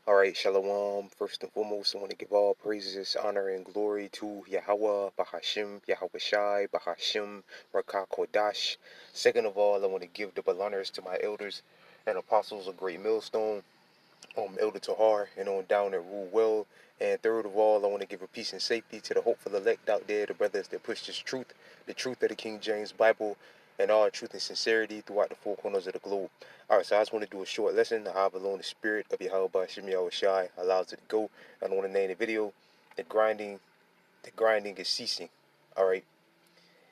Alright, Shalom. First and foremost, I want to give all praises, honor, and glory to Yahweh, Bahashim, Yahweh Shai, Bahashim, Rakah Kodash. Second of all, I want to give double honors to my elders and apostles of Great Millstone, Elder Tahar, and on down at Rule Well. And third of all, I want to give a peace and safety to the hopeful elect out there, the brothers that push this truth, the truth of the King James Bible, and all truth and sincerity throughout the four corners of the globe. Alright, so I just want to do a short lesson. I have alone the spirit of Yahweh Shem Yahweh Shai allows it to go. I don't want to name the video. The grinding is ceasing. Alright.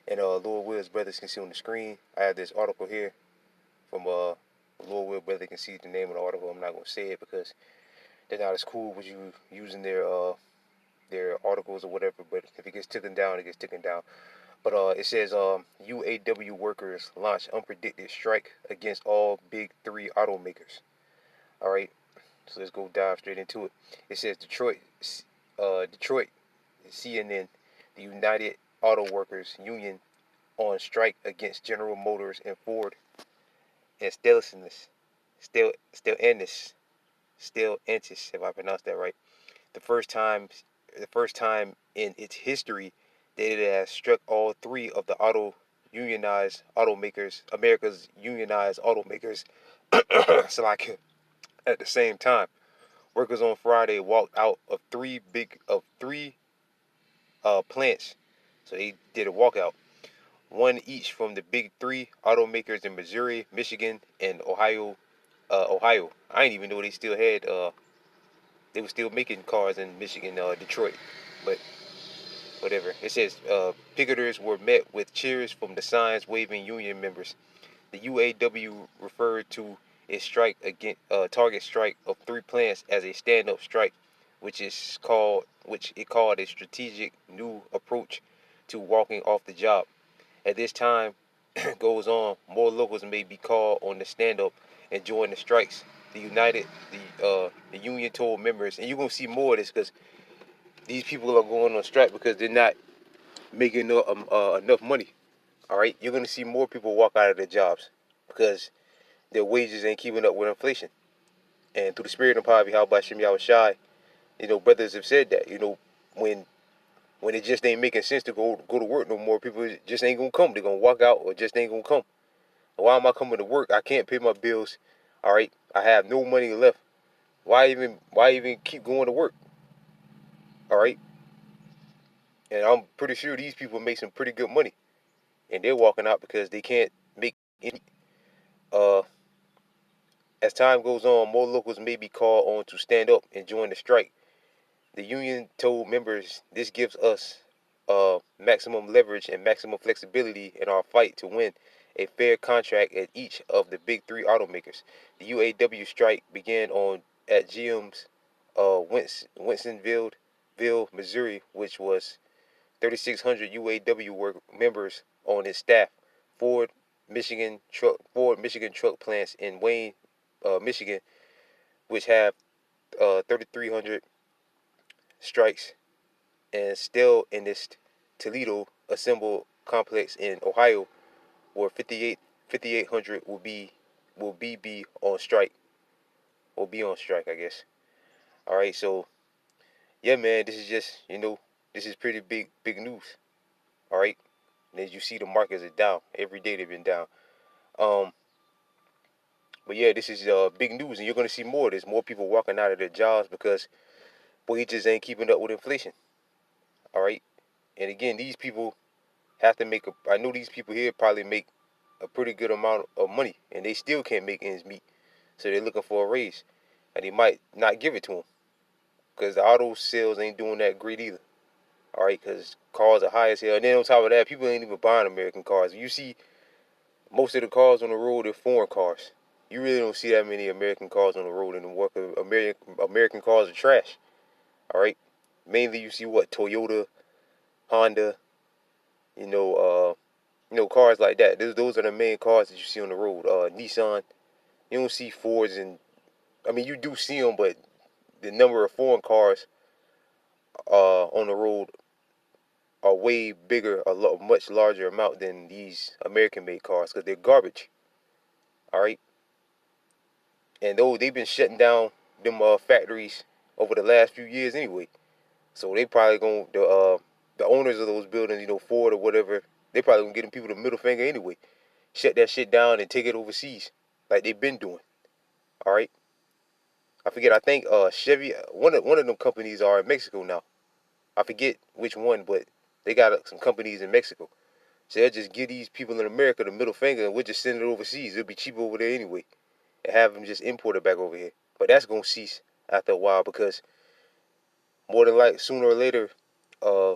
And Lord Will's brothers can see on the screen. I have this article here from Lord Will brother can see the name of the article. I'm not gonna say it because they're not as cool with you using their articles or whatever, but if it gets taken down, it gets taken down. But it says UAW workers launch unpredicted strike against all big three automakers. All right, so let's go dive straight into it. It says Detroit, CNN, the United Auto Workers Union on strike against General Motors and Ford and Stellantis, if I pronounced that right. The first time in its history that it has struck all three of the America's unionized automakers, so like at the same time. Workers on Friday walked out of three plants, so they did a walkout, one each from the big three automakers in Missouri, Michigan, and Ohio. Ohio. I didn't even know they still had. They were still making cars in Michigan, Detroit, but whatever. It says picketers were met with cheers from the signs waving union members. The UAW referred to its target strike of three plants as a stand-up strike, which it called a strategic new approach to walking off the job. At this time goes on, more locals may be called on to stand up and join the strikes. The union told members, and you're gonna see more of this because these people are going on strike because they're not making enough money. All right, you're gonna see more people walk out of their jobs because their wages ain't keeping up with inflation. And through the spirit and power of Yahweh Shem Yahweh Shai, brothers have said that, when it just ain't making sense to go to work no more, people just ain't gonna come. They're gonna walk out or just ain't gonna come. Why am I coming to work? I can't pay my bills. All right, I have no money left. Why even keep going to work? All right, and I'm pretty sure these people make some pretty good money, and they're walking out because they can't make any. Uh, as time goes on, more locals may be called on to stand up and join the strike. The union told members this gives us maximum leverage and maximum flexibility in our fight to win a fair contract at each of the big three automakers. The UAW strike began at GM's Winstonville, Missouri, which was 3,600 UAW members on its staff. Ford Michigan truck plants in Wayne, Michigan, which have 3,300 strikes, and still in this Toledo assembled complex in Ohio, where 5,800 will be on strike. Will be on strike, I guess. All right, so yeah, man, this is just this is pretty big news. All right, and as you see, the markets are down every day. They've been down. Um, but yeah, this is big news, and you're gonna see more of this. More people walking out of their jobs because wages ain't keeping up with inflation. All right, and again, these people have to make I know these people here probably make a pretty good amount of money, and they still can't make ends meet. So they're looking for a raise, and they might not give it to them because the auto sales ain't doing that great either. All right, because cars are high as hell, and then on top of that, people ain't even buying American cars. You see, most of the cars on the road are foreign cars. You really don't see that many American cars on the road anymore. Because American cars are trash. All right, mainly you see what Toyota, Honda, you know, cars like that. Those are the main cars that you see on the road. Nissan. You don't see Fords, and I mean you do see them, but the number of foreign cars on the road are way bigger, much larger amount than these American-made cars because they're garbage. All right, and though they've been shutting down them factories over the last few years anyway. So they probably gonna the owners of those buildings, you know, Ford or whatever, they probably gonna get them people the middle finger anyway. Shut that shit down and take it overseas, like they've been doing. All right. I forget. I think Chevy, one of them companies are in Mexico now. I forget which one, but they got some companies in Mexico. So they'll just give these people in America the middle finger, and we'll just send it overseas. It'll be cheaper over there anyway, and have them just import it back over here. But that's gonna cease after a while because more than like sooner or later, uh,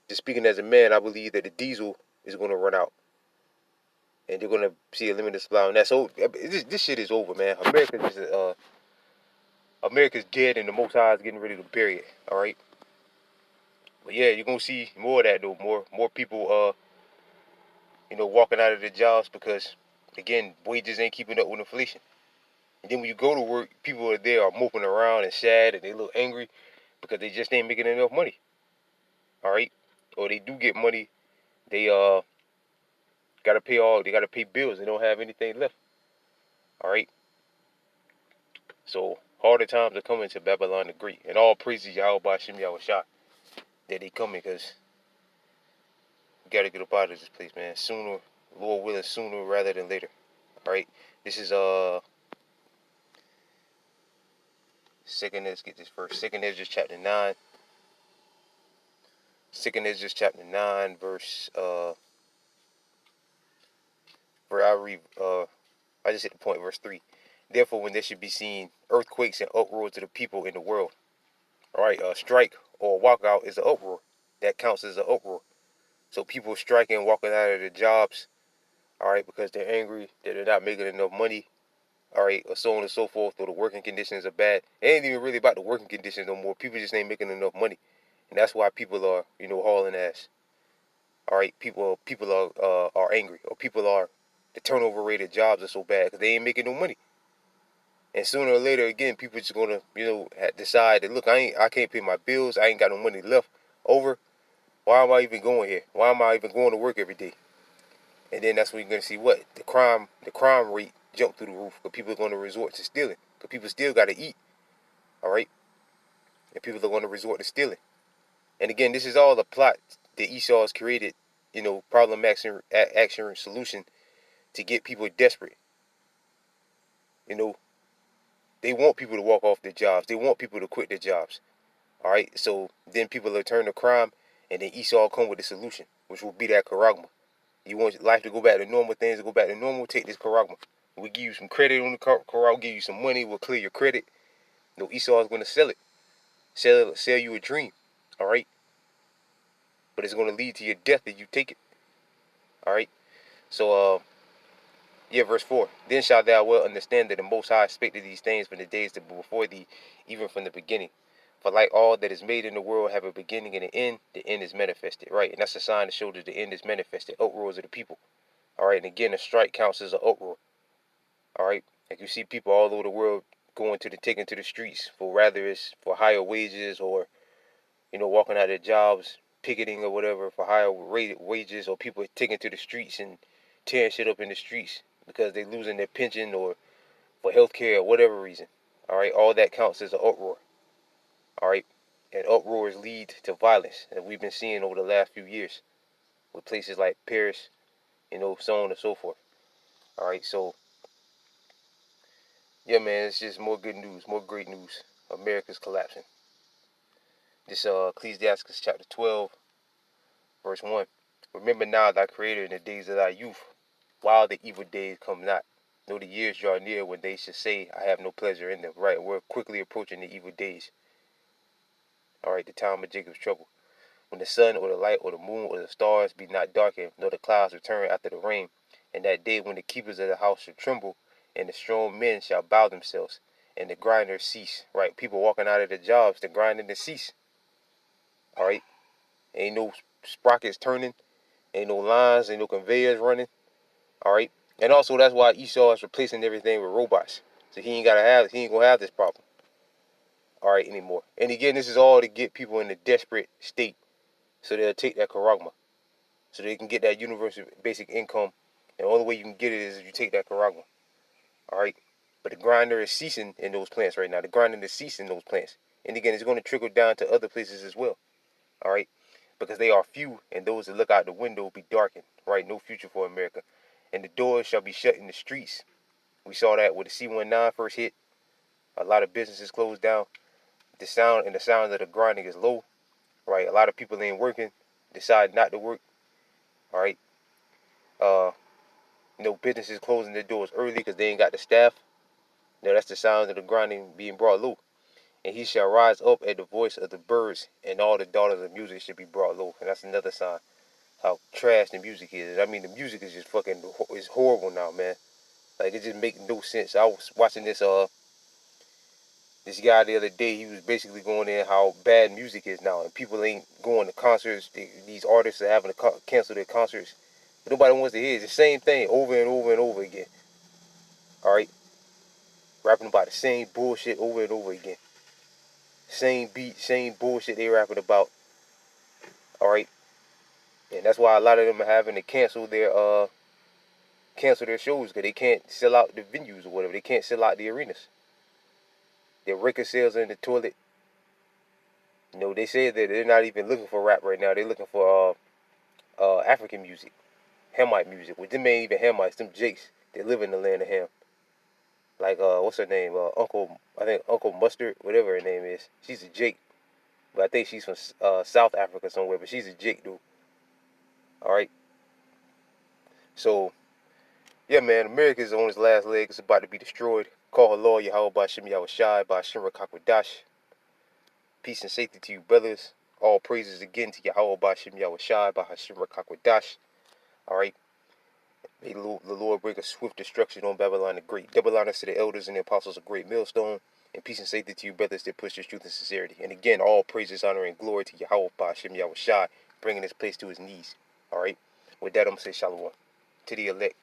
just speaking as a man, I believe that the diesel is gonna run out, and they're gonna see a limited supply on that. So this shit is over, man. America's dead, and the Most High is getting ready to bury it. All right. But yeah, you're gonna see more of that though. More people walking out of their jobs because again, wages ain't keeping up with inflation. And then when you go to work, people are there are moping around and sad and they look angry because they just ain't making enough money. All right? Or they do get money, they gotta pay bills, they don't have anything left. All right? So harder times are coming to Babylon the Great. And all praises Yahweh Shem Yahushua that they coming because we gotta get up out of this place, man. Sooner, Lord willing, sooner rather than later. All right? This is let's get this first. Second Ezra chapter 9. Second Ezra chapter 9, where I read I just hit the point, verse 3. Therefore, when there should be seen earthquakes and uproars to the people in the world, all right, a strike or a walkout is an uproar. That counts as an uproar. So people striking, walking out of their jobs, all right, because they're angry that they're not making enough money, all right, or so on and so forth, or the working conditions are bad. It ain't even really about the working conditions no more. People just ain't making enough money, and that's why people are, hauling ass. All right, people are angry, or people are the turnover rate of jobs are so bad because they ain't making no money. And sooner or later, again, people just gonna, decide that look, I can't pay my bills. I ain't got no money left over. Why am I even going here? Why am I even going to work every day? And then that's when you're gonna see what the crime rate jump through the roof because people are gonna resort to stealing because people still gotta eat. All right, and people are gonna resort to stealing. And again, this is all a plot that Esau has created. Problem action solution to get people desperate. You know, they want people to walk off their jobs. They want people to quit their jobs. All right, so then people will turn to crime, and then Esau come with the solution, which will be that charagma. You want life to go back to normal, things to go back to normal, take this charagma. We'll give you some credit on the charagma, give you some money, we'll clear your credit. Esau is going to sell it. Sell you a dream. All right, but it's going to lead to your death if you take it. All right, so verse 4. Then shalt thou well understand that the Most High expected these things from the days that were before thee, even from the beginning. For like all that is made in the world have a beginning and an end, the end is manifested, right? And that's a sign to show that the end is manifested. Uproars of the people. All right, and again, a strike counts as an uproar. All right, like you see people all over the world taking to the streets for rather it's for higher wages or walking out of their jobs, picketing or whatever for higher wages, or people taking to the streets and tearing shit up in the streets because they're losing their pension or for health care or whatever reason. All right, all that counts as an uproar. All right, and uproars lead to violence, and we've been seeing over the last few years with places like Paris, so on and so forth. All right, so yeah, man, it's just more good news, more great news. America's collapsing. This Ecclesiastes chapter 12, verse 1. Remember now thy creator in the days of thy youth, while the evil days come not. Know the years draw near when they should say, I have no pleasure in them. Right, we're quickly approaching the evil days. All right, the time of Jacob's trouble. When the sun or the light or the moon or the stars be not darkened, nor the clouds return after the rain, and that day when the keepers of the house shall tremble, and the strong men shall bow themselves, and the grinders cease. Right, people walking out of their jobs, the grinding to cease. All right, ain't no sprockets turning, ain't no lines, ain't no conveyors running. All right, and also that's why Esau is replacing everything with robots, so he ain't gonna have this problem. All right, anymore. And again, this is all to get people in a desperate state, so they'll take that charagma, so they can get that universal basic income. And the only way you can get it is if you take that charagma. All right. But the grinder is ceasing in those plants right now. The grinding is ceasing in those plants. And again, it's going to trickle down to other places as well. All right, because they are few, and those that look out the window will be darkened. Right, no future for America, and the doors shall be shut in the streets. We saw that when the C-19 first hit. A lot of businesses closed down. The sound of the grinding is low. Right, a lot of people ain't working. Decide not to work. All right, uh, businesses closing their doors early because they ain't got the staff. That's the sound of the grinding being brought low. And he shall rise up at the voice of the birds, and all the daughters of music should be brought low. And that's another sign how trash the music is. I mean, the music is just fucking, it's horrible now, man. Like, it just makes no sense. I was watching this guy the other day. He was basically going in how bad music is now, and people ain't going to concerts. These artists are having to cancel their concerts. But nobody wants to hear it. It's the same thing over and over and over again. All right, rapping about the same bullshit over and over again. Same beat, same bullshit they rapping about. All right, and that's why a lot of them are having to cancel their shows because they can't sell out the venues or whatever. They can't sell out the arenas. Their record sales are in the toilet. They say that they're not even looking for rap right now. They're looking for African music, Hamite music. With them ain't even Hamites, them Jakes. They live in the land of Ham. Like what's her name? I think Uncle Mustard, whatever her name is. She's a Jake, but I think she's from South Africa somewhere. But she's a Jake, dude. All right. So yeah, man, America's on its last leg. It's about to be destroyed. Call her Lord Yahweh by Shem Yahushai by Shem Rakakwadash. Peace and safety to you, brothers. All praises again to Yahweh by Shem Yahushai by Hashem Rakakwadash. Alright. May the Lord bring a swift destruction on Babylon the Great. Double honors to the elders and the apostles of Great Millstone. And peace and safety to you, brothers that push the truth and sincerity. And again, all praises, honor, and glory to Yahweh by Hashem Yahushai, bringing this place to his knees. Alright. With that, I'm going to say shalom to the elect.